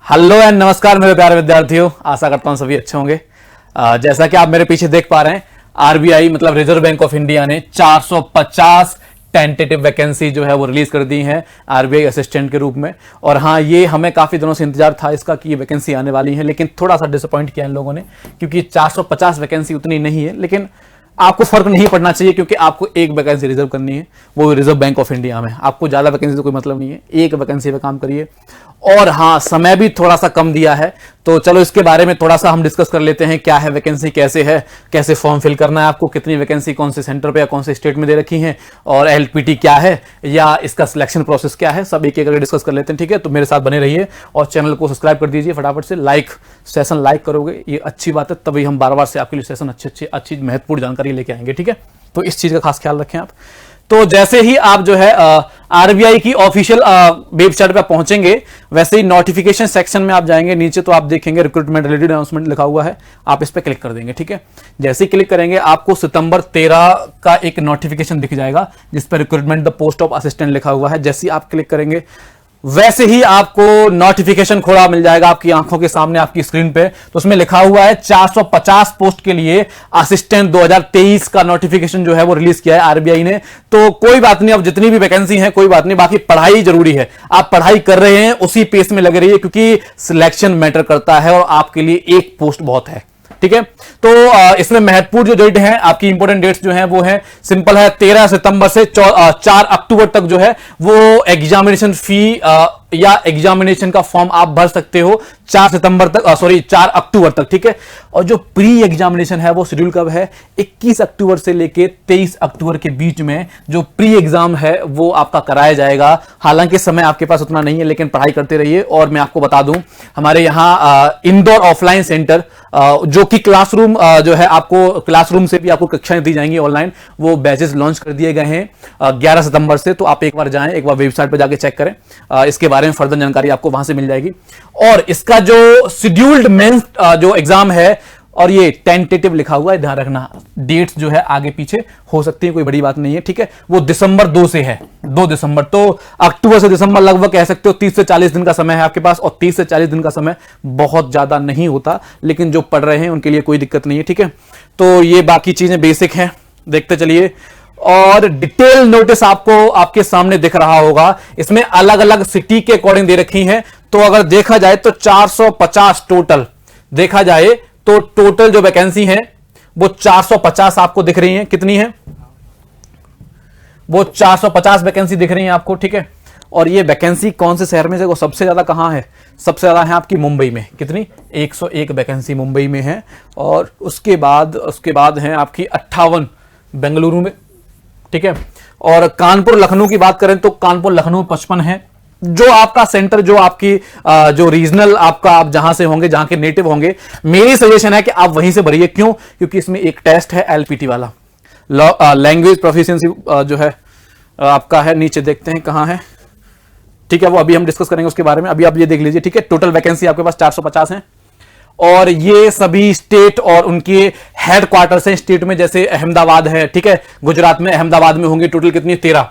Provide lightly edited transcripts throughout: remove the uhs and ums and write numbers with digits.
Hello and नमस्कार मेरे प्यारे विद्यार्थियों, आशा करता हूं सभी अच्छे होंगे। जैसा कि आप मेरे पीछे देख पा रहे हैं, आरबीआई मतलब रिजर्व बैंक ऑफ इंडिया ने 450 टेंटेटिव वैकेंसी जो है वो रिलीज कर दी है आरबीआई असिस्टेंट के रूप में। और हाँ, ये हमें काफी दिनों से इंतजार था इसका कि ये वैकेंसी आने वाली है, लेकिन थोड़ा सा डिसअपॉइंट किया इन लोगों ने, क्योंकि 450 वैकेंसी उतनी नहीं है। लेकिन आपको फर्क नहीं पड़ना चाहिए, क्योंकि आपको एक वैकेंसी रिजर्व करनी है, वो रिजर्व बैंक ऑफ इंडिया में। आपको ज्यादा वैकेंसी तो कोई मतलब नहीं है, एक वैकेंसी पे काम करिए। और हाँ, समय भी थोड़ा सा कम दिया है, तो चलो इसके बारे में थोड़ा सा हम डिस्कस कर लेते हैं। क्या है वैकेंसी, कैसे है, कैसे फॉर्म फिल करना है आपको, कितनी वैकेंसी कौन से सेंटर पे या कौन से स्टेट में दे रखी है, और एलपीटी क्या है या इसका सिलेक्शन प्रोसेस क्या है, सब एक एक करके डिस्कस कर लेते हैं। ठीक है, तो मेरे साथ बने रहिए और चैनल को सब्सक्राइब कर दीजिए फटाफट से। सेशन लाइक करोगे ये अच्छी बात है, तभी हम बार बार से आपके लिए सेशन अच्छी महत्वपूर्ण जानकारी लेके आएंगे। ठीक है, तो इस चीज का खास ख्याल रखें आप। तो जैसे ही आप जो है आरबीआई की ऑफिशियल वेबसाइट पर पहुंचेंगे, वैसे ही नोटिफिकेशन सेक्शन में आप जाएंगे नीचे, तो आप देखेंगे रिक्रूटमेंट रिलेटेड अनाउंसमेंट लिखा हुआ है, आप इस पर क्लिक कर देंगे। ठीक है, जैसे ही क्लिक करेंगे आपको सितंबर 13 का एक नोटिफिकेशन दिख जाएगा जिस पर recruitment the post of assistant लिखा हुआ है। जैसे ही आप क्लिक करेंगे वैसे ही आपको नोटिफिकेशन खोला मिल जाएगा आपकी आंखों के सामने, आपकी स्क्रीन पे। तो उसमें लिखा हुआ है 450 पोस्ट के लिए असिस्टेंट 2023 का नोटिफिकेशन जो है वो रिलीज किया है आरबीआई ने। तो कोई बात नहीं, अब जितनी भी वैकेंसी है कोई बात नहीं, बाकी पढ़ाई जरूरी है। आप पढ़ाई कर रहे हैं उसी पेस में लगे रहिए, क्योंकि सिलेक्शन मैटर करता है और आपके लिए एक पोस्ट बहुत है। ठीक है, तो इसमें महत्वपूर्ण जो डेट है, आपकी इंपोर्टेंट डेट्स जो है वो है सिंपल है, 13 सितंबर से 4 अक्टूबर तक जो है वो एग्जामिनेशन फी या एग्जामिनेशन का फॉर्म आप भर सकते हो 4 अक्टूबर तक। ठीक है, और जो प्री एग्जामिनेशन है वो शेड्यूल कब है, 21 अक्टूबर से लेके 23 अक्टूबर के बीच में जो प्री एग्जाम है वो आपका कराया जाएगा। हालांकि समय आपके पास उतना नहीं है, लेकिन पढ़ाई करते रहिए। और मैं आपको बता दूं, हमारे यहाँ इंदौर ऑफलाइन सेंटर जो कि क्लासरूम जो है, आपको क्लासरूम से भी आपको कक्षाएं दी जाएंगी ऑनलाइन, वो बैचेस लॉन्च कर दिए गए हैं 11 सितंबर से। तो आप एक बार जाएं, एक बार वेबसाइट पर जाके चेक करें, इसके बारे में फर्दर जानकारी आपको वहां से मिल जाएगी। और इसका जो शेड्यूल्ड मेंस जो एग्जाम है, और ये टेंटेटिव लिखा हुआ है, ध्यान रखना, डेट्स जो है आगे पीछे हो सकती है, कोई बड़ी बात नहीं है। ठीक है, वो दिसंबर 2 से है, 2 दिसंबर। तो अक्टूबर से दिसंबर लगभग कह सकते हो 30 से 40 दिन का समय है आपके पास, और 30 से 40 दिन का समय बहुत ज्यादा नहीं होता, लेकिन जो पढ़ रहे हैं उनके लिए कोई दिक्कत नहीं है। ठीक है, तो ये बाकी चीजें बेसिक हैं, देखते चलिए। और डिटेल नोटिस आपको आपके सामने दिख रहा होगा, इसमें अलग अलग सिटी के अकॉर्डिंग दे रखी हैं। तो अगर देखा जाए तो 450 टोटल देखा जाए तो टोटल जो वैकेंसी है वो 450 आपको दिख रही है। कितनी है वो 450 वैकेंसी दिख रही है आपको। ठीक है, और ये वैकेंसी कौन से शहर में से, वो सबसे ज्यादा कहां है, सबसे ज्यादा है आपकी मुंबई में। कितनी, 101 वैकेंसी मुंबई में है, और उसके बाद है आपकी 58 बेंगलुरु में। ठीक है, और कानपुर लखनऊ की बात करें तो कानपुर लखनऊ 55 है। जो आपका सेंटर, जो आपकी जो रीजनल आपका, आप जहां से होंगे, जहां के नेटिव होंगे, मेरी सजेशन है कि आप वहीं से भरिए। क्यों? क्योंकि इसमें एक टेस्ट है एलपीटी वाला, लैंग्वेज प्रोफिशिएंसी जो है आपका है, नीचे देखते हैं कहां है। ठीक है, वो अभी हम डिस्कस करेंगे उसके बारे में, अभी आप ये देख लीजिए। ठीक है, टोटल वैकेंसी आपके पास 450 है, और ये सभी स्टेट और उनके हेडक्वार्टर्स हैं स्टेट में, जैसे अहमदाबाद है। ठीक है, गुजरात में अहमदाबाद में होंगे टोटल कितनी, 13।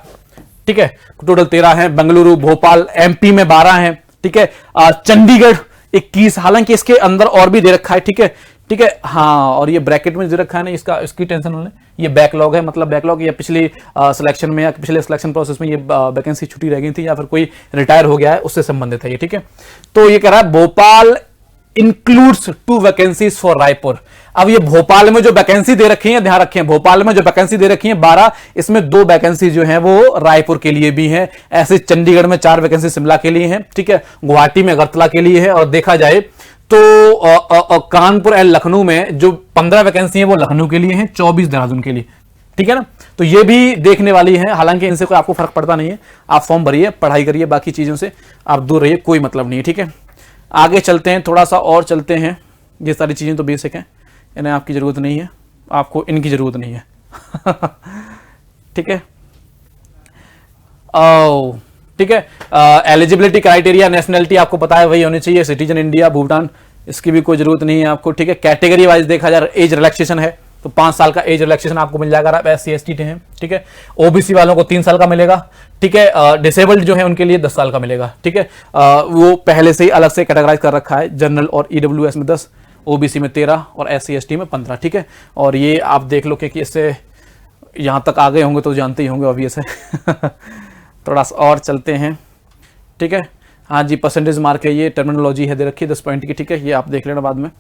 ठीक है, टोटल 13 है। बेंगलुरु, भोपाल, एमपी में 12 हैं। ठीक है, चंडीगढ़ 21, हालांकि इसके अंदर और भी दे रखा है। ठीक है, ठीक है, हाँ, और ये ब्रैकेट में दे रखा है ना, इसकी टेंशन होने, ये बैकलॉग है, मतलब बैकलॉग या पिछली सिलेक्शन में या पिछले सिलेक्शन प्रोसेस में ये वैकेंसी छुट्टी रह गई थी, या फिर कोई रिटायर हो गया है, उससे संबंधित है ये। ठीक है, तो ये कह रहा है Bhopal includes 2 vacancies for Raipur. अब ये भोपाल में जो वैकेंसी दे रखी है, ध्यान रखें, भोपाल में जो वैकेंसी दे रखी है 12, इसमें 2 वैकेंसी जो है वो रायपुर के लिए भी है। ऐसे चंडीगढ़ में 4 वैकेंसी शिमला के लिए है। ठीक है, गुवाहाटी में अगरतला के लिए है, और देखा जाए तो कानपुर एंड लखनऊ में जो 15 वैकेंसी है वो लखनऊ के लिए है, 24 देहरादून के लिए। ठीक है ना, तो ये भी देखने वाली है। हालांकि इनसे कोई आपको फर्क पड़ता नहीं है, आप फॉर्म भरिए, पढ़ाई करिए, बाकी चीजों से आप दूर रहिए, कोई मतलब नहीं है। ठीक है, आगे चलते हैं, थोड़ा सा और चलते हैं। ये सारी चीजें तो बेसिक हैं, इन्हें आपकी जरूरत नहीं है, आपको इनकी जरूरत नहीं है। ठीक है, ठीक है, एलिजिबिलिटी क्राइटेरिया, नेशनलिटी आपको पता है वही होनी चाहिए, सिटीजन इंडिया, भूटान, इसकी भी कोई जरूरत नहीं है आपको। ठीक है, कैटेगरी वाइज देखा जाए एज रिलैक्सेशन है, तो 5 साल का एज रिलैक्सेशन आपको मिल जाएगा, आप SC/ST हैं, ठीक है। ओबीसी वालों को 3 साल का मिलेगा, ठीक है। डिसेबल्ड जो है उनके लिए 10 साल का मिलेगा, ठीक है। वो पहले से ही अलग से कैटेगराइज कर रखा है, जनरल और EWS में 10, ओबीसी में 13 और SC/ST में 15, ठीक है। और ये आप देख लो कि इससे यहां तक आ गए होंगे तो जानते ही होंगे, ऑब्वियस है। थोड़ा सा और चलते हैं, ठीक है। हाँ जी, परसेंटेज मार्क है, ये टर्मिनोलॉजी है दे रखी है 10 पॉइंट की, ठीक है। ये आप देख लेना बाद में।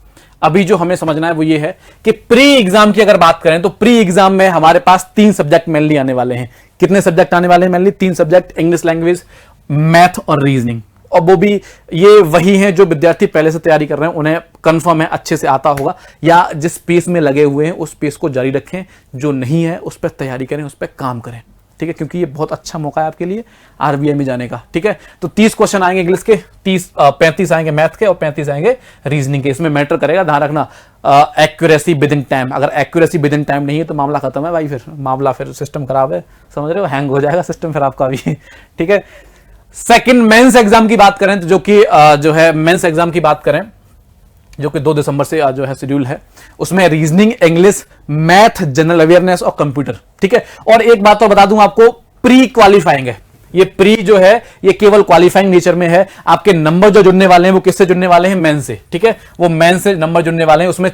अभी जो हमें समझना है वो ये है कि प्री एग्जाम की अगर बात करें तो प्री एग्जाम में हमारे पास 3 सब्जेक्ट मेनली आने वाले हैं। कितने सब्जेक्ट आने वाले हैं mainly? 3 subject, English language, math और रीजनिंग। और वो भी ये वही हैं जो विद्यार्थी पहले से तैयारी कर रहे हैं, उन्हें कंफर्म है अच्छे से आता होगा, या जिस पेस में लगे हुए हैं उस पेस को जारी रखें, जो नहीं है उस पर तैयारी करें, उस पर काम करें, ठीक है। क्योंकि ये बहुत अच्छा मौका है आपके लिए आरबीआई में जाने का, ठीक है। तो 30 क्वेश्चन आएंगे इंग्लिश के, 35 आएंगे मैथ के और 35 आएंगे रीजनिंग के। इसमें मैटर करेगा, ध्यान रखना, एक्यूरेसी विद इन टाइम। अगर एक्यूरेसी विद इन टाइम नहीं है तो मामला खत्म है भाई, फिर मामला, फिर सिस्टम खराब है, समझ रहे हो, हैंग हो जाएगा सिस्टम फिर आपका भी, ठीक है। सेकंड मेंस एग्जाम की बात करें तो जो कि जो है मेंस एग्जाम की बात करें जो कि 2 दिसंबर से जो है शेड्यूल है, उसमें reasoning, English, math, general awareness और कंप्यूटर, ठीक है। और एक बात तो बता दूं आपको, प्री क्वालिफाइंग है ये। प्री जो है ये केवल क्वालिफाइंग नेचर में है। आपके नंबर जो जुड़ने वाले हैं वो किससे जुड़ने वाले हैं? मेंस से, ठीक है। वो मेंस से नंबर जुड़ने वाले हैं, उसमें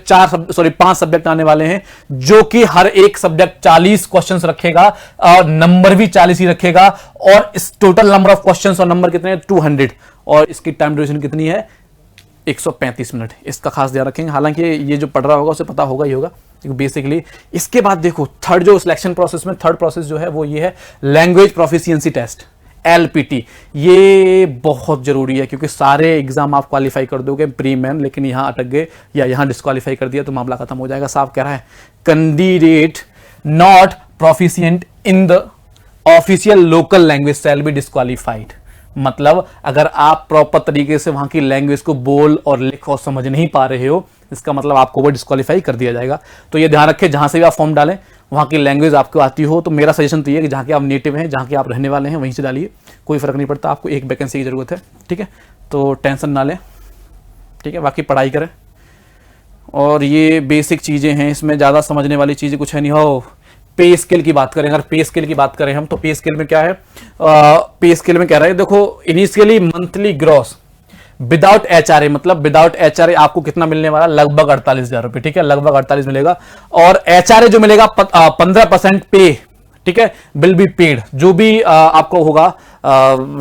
5 सब्जेक्ट आने वाले हैं, जो कि हर एक सब्जेक्ट 40 क्वेश्चंस रखेगा और नंबर भी 40 ही रखेगा। और इस टोटल नंबर ऑफ क्वेश्चंस और नंबर कितने हैं? 200। और इसकी टाइम ड्यूरेशन कितनी है? 135 मिनट। इसका खास ध्यान रखेंगे। हालांकि ये जो पढ़ रहा होगा उसे पता होगा ही होगा बेसिकली। इसके बाद देखो थर्ड जो सिलेक्शन प्रोसेस में थर्ड प्रोसेस जो है वो ये है लैंग्वेज प्रोफिशिएंसी टेस्ट, LPT। ये बहुत जरूरी है क्योंकि सारे एग्जाम आप क्वालिफाई कर दोगे प्री मेन, लेकिन यहां अटक गए या यहां डिस्क्वालीफाई कर दिया तो मामला खत्म हो जाएगा। साफ कह रहा है, candidate not proficient in the official local language shall be disqualified. मतलब अगर आप प्रॉपर तरीके से वहां की लैंग्वेज को बोल और लिख और समझ नहीं पा रहे हो, इसका मतलब आपको वो डिस्क्वालीफाई कर दिया जाएगा। तो ये ध्यान रखें, जहां से भी आप फॉर्म डालें वहां की लैंग्वेज आपको आती हो, तो मेरा सजेशन तो ये है कि जहां के आप नेटिव हैं, जहां के आप रहने वाले हैं, वहीं से डालिए, कोई फर्क नहीं पड़ता। आपको एक वैकेंसी की जरूरत है, ठीक है, तो टेंशन ना लें, ठीक है। बाकी पढ़ाई करें। और ये बेसिक चीजें हैं, इसमें ज्यादा समझने वाली चीजें कुछ है नहीं। हो पे स्केल की बात करें, अगर पे स्केल की बात करें हम, तो पे स्केल में क्या है? पे स्केल में कह रहे हैं, देखो initially monthly gross without HRA, मतलब विदाउट HRA आपको कितना मिलने वाला? लगभग 48,000 रुपए, ठीक है, लगभग 48 मिलेगा। और HRA जो मिलेगा 15% पे, ठीक है, विल बी पेड। जो भी आपको होगा,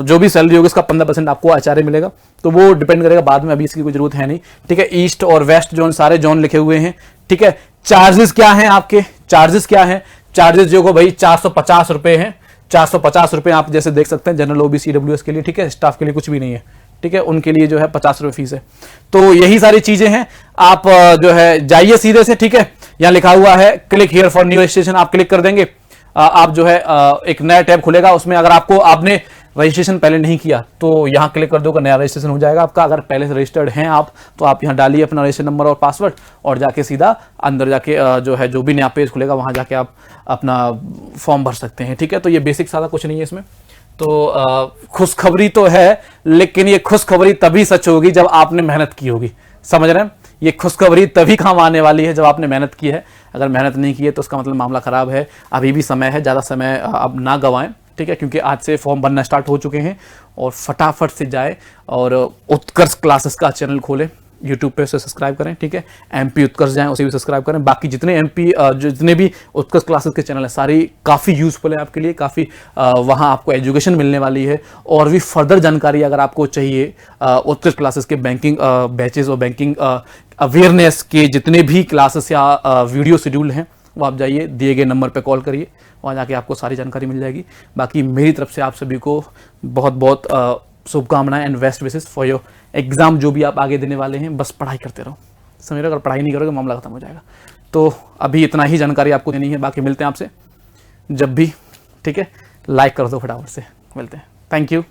जो भी सैलरी होगी उसका 15% आपको HRA मिलेगा। तो वो डिपेंड करेगा बाद में, अभी इसकी कोई जरूरत है नहीं, ठीक है। ईस्ट और वेस्ट जोन, सारे जोन लिखे हुए हैं, ठीक है। चार्जेस क्या हैं आपके? चार्जेस क्या है? चार्जेस जो को भाई 450 रुपए हैं। 450 रुपए आप जैसे देख सकते हैं जनरल OBC EWS के लिए, ठीक है। स्टाफ के लिए कुछ भी नहीं है, ठीक है, उनके लिए जो है 50 रुपए फीस है। तो यही सारी चीजें हैं। आप जो है जाइए सीधे से, ठीक है। यहां लिखा हुआ है click here for new registration, आप क्लिक कर देंगे, आप जो है एक नया टैब खुलेगा। उसमें अगर आपने रजिस्ट्रेशन पहले नहीं किया तो यहां क्लिक कर दोगे, नया रजिस्ट्रेशन हो जाएगा आपका। अगर पहले से रजिस्टर्ड हैं आप तो आप यहां डालिए अपना रजिस्ट्रेशन नंबर और पासवर्ड, और जाके सीधा अंदर जाके जो है जो भी नया पेज खुलेगा वहां जाके आप अपना फॉर्म भर सकते हैं, ठीक है। तो ये बेसिक सारा कुछ नहीं है इसमें। तो खुशखबरी तो है, लेकिन ये खुशखबरी तभी सच होगी जब आपने मेहनत की होगी, समझ रहे हैं। ये खुशखबरी तभी काम आने वाली है जब आपने मेहनत की है। अगर मेहनत नहीं की है तो उसका मतलब मामला खराब है। अभी भी समय है, ज़्यादा समय अब ना गंवाएं, ठीक है, क्योंकि आज से फॉर्म बनना स्टार्ट हो चुके हैं। और फटाफट से जाए और उत्कर्ष क्लासेस का चैनल खोलें, यूट्यूब पे उसे सब्सक्राइब करें, ठीक है। MP उत्कर्ष जाएं, उसे भी सब्सक्राइब करें। बाकी जितने जितने भी उत्कर्ष क्लासेस के चैनल हैं सारी काफ़ी यूजफुल है आपके लिए, काफ़ी वहाँ आपको एजुकेशन मिलने वाली है। और भी फर्दर जानकारी अगर आपको चाहिए उत्कर्ष क्लासेस के बैंकिंग बैचेज और बैंकिंग अवेयरनेस के जितने भी क्लासेस या वीडियो शेड्यूल हैं, वो आप जाइए, दिए गए नंबर पे कॉल करिए, वहाँ जाके आपको सारी जानकारी मिल जाएगी। बाकी मेरी तरफ से आप सभी को बहुत बहुत शुभकामनाएं and best wishes for your exam, जो भी आप आगे देने वाले हैं। बस पढ़ाई करते रहो, समझ रहे हो। अगर पढ़ाई नहीं करोगे मामला खत्म हो जाएगा। तो अभी इतना ही जानकारी आपको देनी है, बाकी मिलते हैं आपसे जब भी, ठीक है। लाइक कर दो फटाफट से, मिलते हैं। Thank you.